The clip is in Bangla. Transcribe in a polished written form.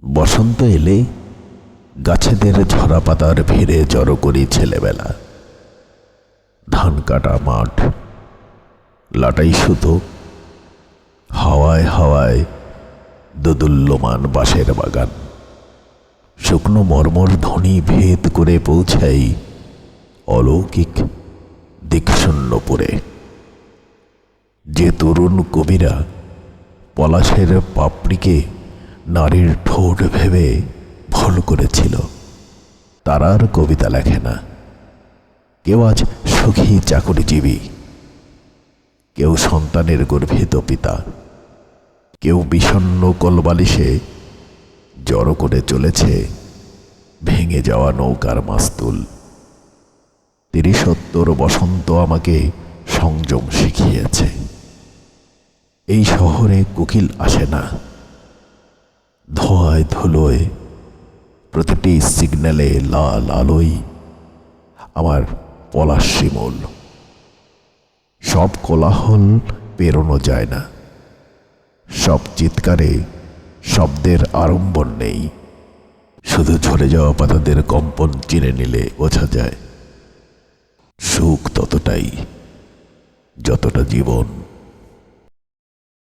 বসন্ত এলে গাছেদের ঝরা পাতার ভিড়ে জড়ো করি ছেলেবেলা। ধান কাটা মাঠ, লাটাই সুতো, হাওয়ায় হাওয়ায় দোদুল্যমান বাঁশের বাগান, শুকনো মর্মর ধ্বনি ভেদ করে পৌঁছাই অলৌকিক দিকশূন্যপুরে। যে তরুণ কবিরা পলাশের পাপড়িকে নারীর ঠোঁট ভেবে ভুল করেছিল, তারা আর কবিতা লেখে না। কেউ আজ সুখী চাকরিজীবী, কেউ সন্তানের গর্ভিত পিতা, কেউ বিষণ্ণ কোলবালিশে জড়ো করে চলেছে ভেঙে যাওয়া নৌকার মাস্তুল। ৩০-৭০ বসন্ত আমাকে সংযম শিখিয়েছে। এই শহরে কোকিল আসে না, ধোঁয়ায় ধুলোয় প্রতিটি সিগন্যালে লাল আলোই আমার পলাশ শিমুল। সব কোলাহল পেরোনো যায় না, সব চিৎকারে শব্দের আড়ম্বর নেই। শুধু ঝরে যাওয়া পাতাদের কম্পন চিনে নিলে বোঝা যায় সুখ ততটাই যতটা জীবন।